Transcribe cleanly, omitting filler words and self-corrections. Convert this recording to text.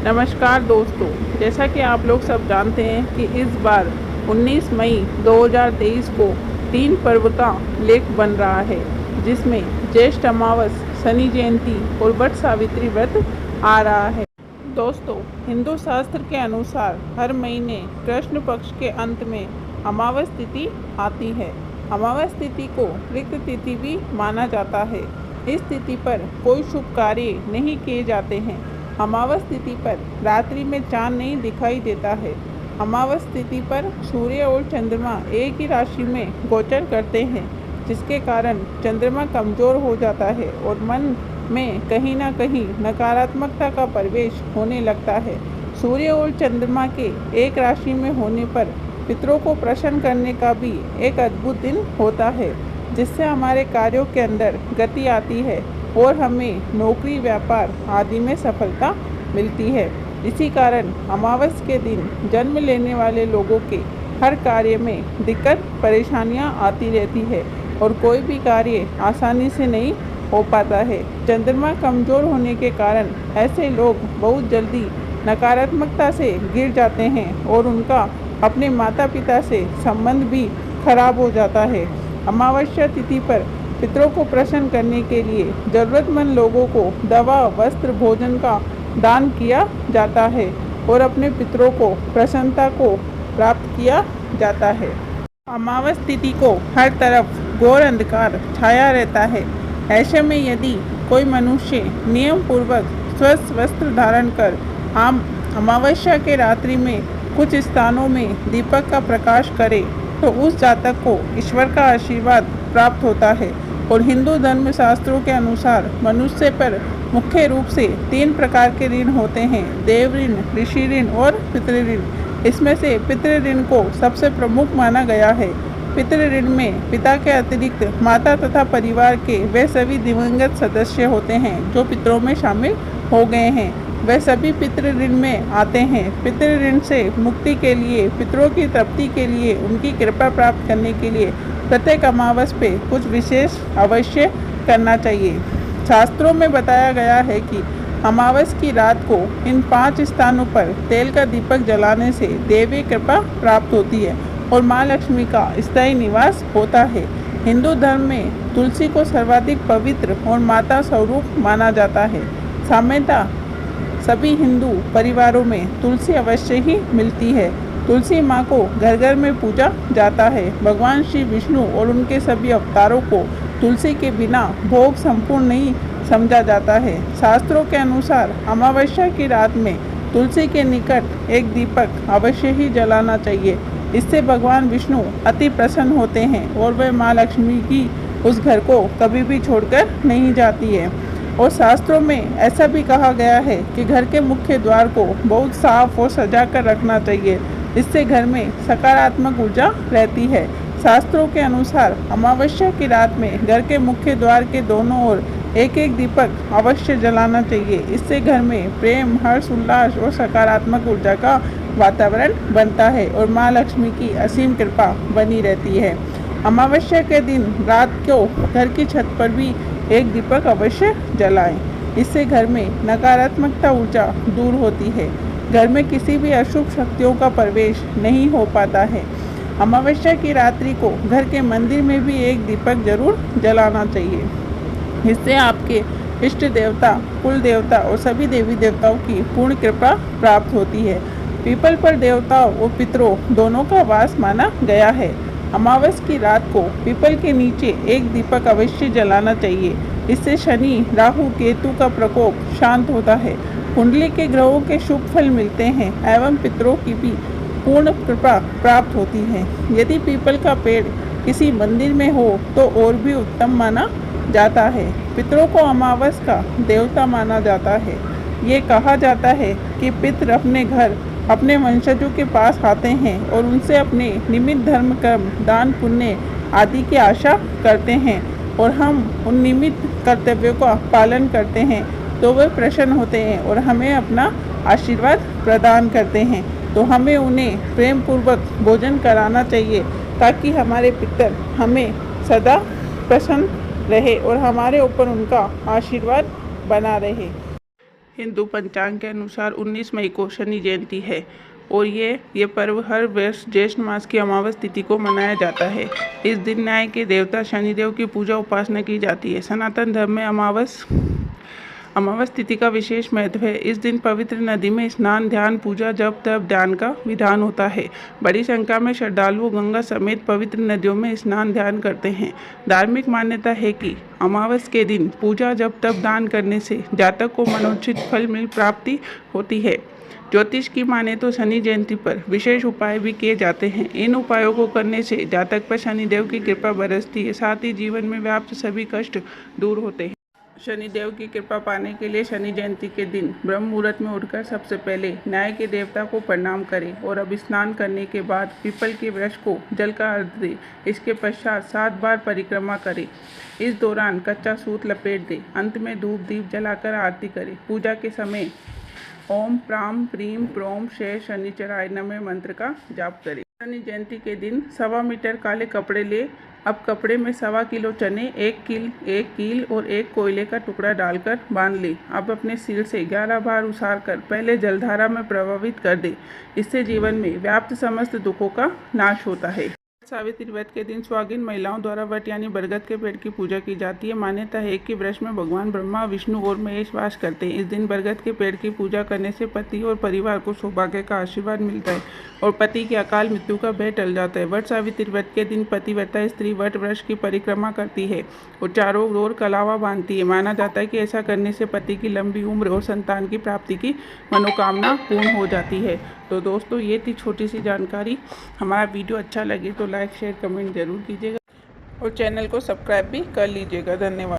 नमस्कार दोस्तों, जैसा कि आप लोग सब जानते हैं कि इस बार 19 मई 2023 को 3 पर्व का लेख बन रहा है, जिसमें ज्येष्ठ अमावस, शनि जयंती और वट सावित्री व्रत आ रहा है। दोस्तों, हिंदू शास्त्र के अनुसार हर महीने कृष्ण पक्ष के अंत में अमावस तिथि आती है। अमावस तिथि को रिक्त तिथि भी माना जाता है। इस तिथि पर कोई शुभ कार्य नहीं किए जाते हैं। अमावस तिथि पर रात्रि में चांद नहीं दिखाई देता है। अमावस तिथि पर सूर्य और चंद्रमा एक ही राशि में गोचर करते हैं, जिसके कारण चंद्रमा कमजोर हो जाता है और मन में कहीं ना कहीं नकारात्मकता का प्रवेश होने लगता है। सूर्य और चंद्रमा के एक राशि में होने पर पितरों को प्रसन्न करने का भी एक अद्भुत दिन होता है, जिससे हमारे कार्यों के अंदर गति आती है और हमें नौकरी, व्यापार आदि में सफलता मिलती है। इसी कारण अमावस के दिन जन्म लेने वाले लोगों के हर कार्य में दिक्कत, परेशानियां आती रहती है और कोई भी कार्य आसानी से नहीं हो पाता है। चंद्रमा कमजोर होने के कारण ऐसे लोग बहुत जल्दी नकारात्मकता से गिर जाते हैं और उनका अपने माता पिता से संबंध भी खराब हो जाता है। अमावस्या तिथि पर पितरों को प्रसन्न करने के लिए जरूरतमंद लोगों को दवा, वस्त्र, भोजन का दान किया जाता है और अपने पितरों को प्रसन्नता को प्राप्त किया जाता है। अमावस तिथि को हर तरफ घोर अंधकार छाया रहता है। ऐसे में यदि कोई मनुष्य नियम पूर्वक स्वस्थ वस्त्र धारण कर अमावस्या के रात्रि में कुछ स्थानों में दीपक का प्रकाश करे तो उस जातक को ईश्वर का आशीर्वाद प्राप्त होता है। और हिंदू धर्म शास्त्रों के अनुसार मनुष्य पर मुख्य रूप से 3 प्रकार के ऋण होते हैं: देव ऋण, ऋषि ऋण और पितृ ऋण। इसमें से पितृ ऋण को सबसे प्रमुख माना गया है। पितृ ऋण में पिता के अतिरिक्त माता तथा परिवार के वे सभी दिवंगत सदस्य होते हैं जो पितरों में शामिल हो गए हैं, वे सभी पितृ ऋण में आते हैं। पितृ ऋण से मुक्ति के लिए, पितरों की तृप्ति के लिए, उनकी कृपा प्राप्त करने के लिए प्रत्येक अमावस पे कुछ विशेष अवश्य करना चाहिए। शास्त्रों में बताया गया है कि अमावस की रात को इन 5 स्थानों पर तेल का दीपक जलाने से देवी कृपा प्राप्त होती है और माँ लक्ष्मी का स्थायी निवास होता है। हिंदू धर्म में तुलसी को सर्वाधिक पवित्र और माता स्वरूप माना जाता है। सामान्यतः सभी हिंदू परिवारों में तुलसी अवश्य ही मिलती है। तुलसी माँ को घर घर में पूजा जाता है। भगवान श्री विष्णु और उनके सभी अवतारों को तुलसी के बिना भोग संपूर्ण नहीं समझा जाता है। शास्त्रों के अनुसार अमावस्या की रात में तुलसी के निकट एक दीपक अवश्य ही जलाना चाहिए। इससे भगवान विष्णु अति प्रसन्न होते हैं और वह माँ लक्ष्मी की उस घर को कभी भी छोड़कर नहीं जाती है। और शास्त्रों में ऐसा भी कहा गया है कि घर के मुख्य द्वार को बहुत साफ और सजा कर रखना चाहिए। इससे घर में सकारात्मक ऊर्जा रहती है। शास्त्रों के अनुसार अमावस्या की रात में घर के मुख्य द्वार के दोनों ओर एक एक दीपक अवश्य जलाना चाहिए। इससे घर में प्रेम, हर्ष, उल्लास और सकारात्मक ऊर्जा का वातावरण बनता है और माँ लक्ष्मी की असीम कृपा बनी रहती है। अमावस्या के दिन रात को घर की छत पर भी एक दीपक अवश्य जलाएं। इससे घर में नकारात्मकता ऊर्जा दूर होती है। घर में किसी भी अशुभ शक्तियों का प्रवेश नहीं हो पाता है। अमावस्या की रात्रि को घर के मंदिर में भी एक दीपक जरूर जलाना चाहिए। इससे आपके इष्ट देवता, कुल देवता और सभी देवी देवताओं की पूर्ण कृपा प्राप्त होती है। पीपल पर देवताओं और पितरों दोनों का वास माना गया है। अमावस की रात को पीपल के नीचे एक दीपक अवश्य जलाना चाहिए। इससे शनि, राहु, केतु का प्रकोप शांत होता है, कुंडली के ग्रहों के शुभ फल मिलते हैं एवं पितरों की भी पूर्ण कृपा प्राप्त होती है। यदि पीपल का पेड़ किसी मंदिर में हो तो और भी उत्तम माना जाता है। पितरों को अमावस का देवता माना जाता है। ये कहा जाता है कि पितर अपने घर, अपने वंशजों के पास आते हैं और उनसे अपने निमित्त धर्म, कर्म, दान, पुण्य आदि की आशा करते हैं और हम उन निमित्त कर्तव्यों का पालन करते हैं तो वे प्रसन्न होते हैं और हमें अपना आशीर्वाद प्रदान करते हैं। तो हमें उन्हें प्रेम पूर्वक भोजन कराना चाहिए ताकि हमारे पितर हमें सदा प्रसन्न रहे और हमारे ऊपर उनका आशीर्वाद बना रहे। हिंदू पंचांग के अनुसार 19 मई को शनि जयंती है और ये पर्व हर वर्ष ज्येष्ठ मास की अमावस तिथि को मनाया जाता है। इस दिन न्याय के देवता शनिदेव की पूजा उपासना की जाती है। सनातन धर्म में अमावस तिथि का विशेष महत्व है। इस दिन पवित्र नदी में स्नान, ध्यान, पूजा, जप, तप, ध्यान का विधान होता है। बड़ी संख्या में श्रद्धालु गंगा समेत पवित्र नदियों में स्नान, ध्यान करते हैं। धार्मिक मान्यता है कि अमावस के दिन पूजा, जप, तप, दान करने से जातक को मनोचित फल मिल प्राप्ति होती है। ज्योतिष की माने तो शनि जयंती पर विशेष उपाय भी किए जाते हैं। इन उपायों को करने से जातक पर शनिदेव की कृपा बरसती है, साथ ही जीवन में व्याप्त सभी कष्ट दूर होते हैं। शनिदेव की कृपा पाने के लिए शनि जयंती के दिन ब्रह्म मुहूर्त में उठकर सबसे पहले न्याय के देवता को प्रणाम करें और अब स्नान करने के बाद पीपल के वृक्ष को जल का अर्घ दें। इसके पश्चात 7 बार परिक्रमा करें। इस दौरान कच्चा सूत लपेट दें। अंत में धूप दीप जलाकर आरती करें। पूजा के समय ओम प्राम प्रीम प्रोम शे शनिचराय नमः मंत्र का जाप करें। शनि जयंती के दिन 1.25 मीटर काले कपड़े ले। अब कपड़े में 1.25 किलो चने, 1 कील और 1 कोयले का टुकड़ा डालकर बांध ले। अब अपने सिर से 11 बार उसार कर पहले जलधारा में प्रभावित कर दे। इससे जीवन में व्याप्त समस्त दुखों का नाश होता है। सावित्री व्रत के दिन सुहागिन महिलाओं द्वारा वट यानी बरगद के पेड़ की पूजा की जाती है। मान्यता है कि वृक्ष में भगवान ब्रह्मा, विष्णु और महेश वास करते हैं। इस दिन बरगद के पेड़ की पूजा करने से पति और परिवार को सौभाग्य का आशीर्वाद मिलता है और पति की अकाल मृत्यु का भय टल जाता है। वट सावित्री व्रत के दिन पतिव्रता स्त्री वट वृक्ष की परिक्रमा करती है और चारों ओर कलावा बांधती है। माना जाता है कि ऐसा करने से पति की लंबी उम्र और संतान की प्राप्ति की मनोकामना पूर्ण हो जाती है। तो दोस्तों, ये थी छोटी सी जानकारी। हमारा वीडियो अच्छा लगे तो लाइक, शेयर, कमेंट जरूर कीजिएगा और चैनल को सब्सक्राइब भी कर लीजिएगा। धन्यवाद।